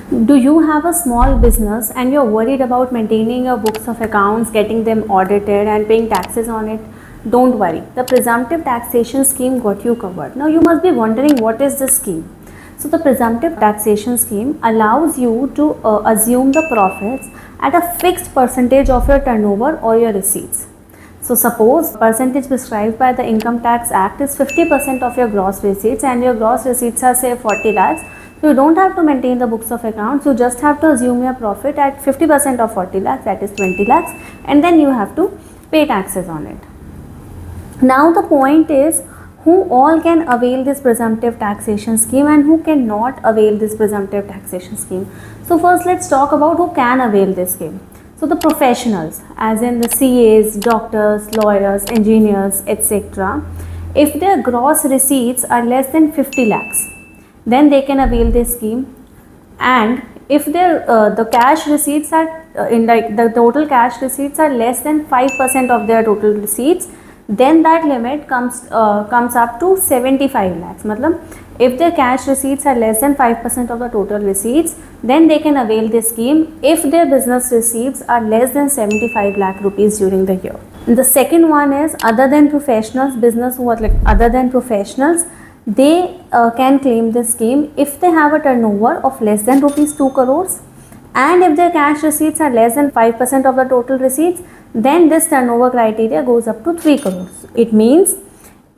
Do you have a small business and you're worried about maintaining your books of accounts, getting them audited and paying taxes on it? Don't worry, the presumptive taxation scheme got you covered. Now you must be wondering, what is this scheme? So the presumptive taxation scheme allows you to assume the profits at a fixed percentage of your turnover or your receipts. So suppose percentage prescribed by the Income Tax Act is 50% of your gross receipts, and your gross receipts are say 40 lakhs. So you don't have to maintain the books of accounts, you just have to assume your profit at 50% of 40 lakhs, that is 20 lakhs, and then you have to pay taxes on it. Now the point is, who all can avail this presumptive taxation scheme and who cannot avail this presumptive taxation scheme. So first let's talk about who can avail this scheme. So the professionals, as in the CAs, doctors, lawyers, engineers, etc. If their gross receipts are less than 50 lakhs, then they can avail this scheme. And if their the cash receipts are the total cash receipts are less than 5% of their total receipts, then that limit comes up to 75 lakhs. Matlab, if their cash receipts are less than 5% of the total receipts, then they can avail this scheme if their business receipts are less than 75 lakh rupees during the year. And the second one is, other than professionals, business who are like other than professionals, they can claim this scheme if they have a turnover of less than rupees 2 crores, and if their cash receipts are less than 5% of the total receipts, then this turnover criteria goes up to 3 crores. It means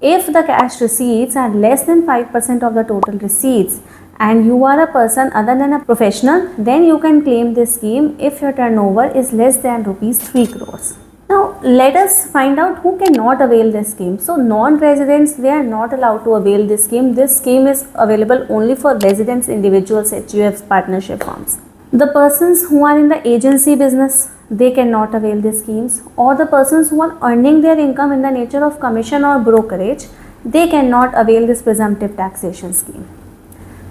if the cash receipts are less than 5% of the total receipts and you are a person other than a professional, then you can claim this scheme if your turnover is less than rupees 3 crores. Now let us find out who cannot avail this scheme. So non-residents, they are not allowed to avail this scheme. This scheme is available only for residents, individuals, HUFs, partnership firms. The persons who are in the agency business, they cannot avail these schemes, or the persons who are earning their income in the nature of commission or brokerage, they cannot avail this presumptive taxation scheme.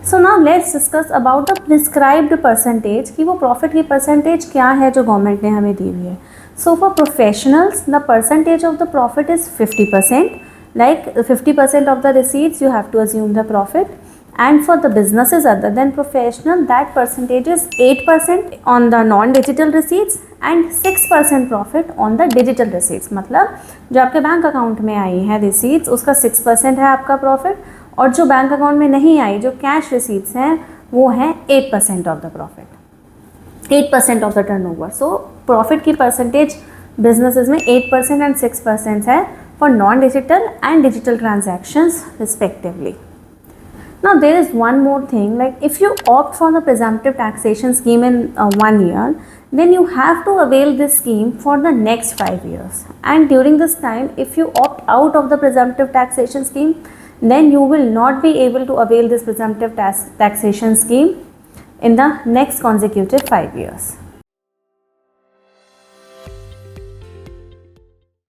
So now let's discuss about the prescribed percentage, कि वो profit की percentage क्या है जो government ने हमें दी हुई है. So for professionals, the percentage of the profit is 50%. Like 50% of the receipts, you have to assume the profit. And for the businesses other than professional, that percentage is 8% on the non-digital receipts and 6% profit on the digital receipts. मतलब जो आपके bank account में आई है receipts, उसका 6% है आपका profit, और जो बैंक अकाउंट में नहीं आई, जो कैश receipts हैं, वो है 8% of the profit, 8% of the turnover. So profit की परसेंटेज बिजनेसेस में 8% एंड 6% है for non digital and digital transactions respectively. Now there is one more thing, like if you opt for the presumptive taxation scheme in 1 year, then you have to avail this scheme for the next 5 years. And during this time, if you opt out of the presumptive taxation scheme, then you will not be able to avail this presumptive taxation scheme in the next consecutive 5 years.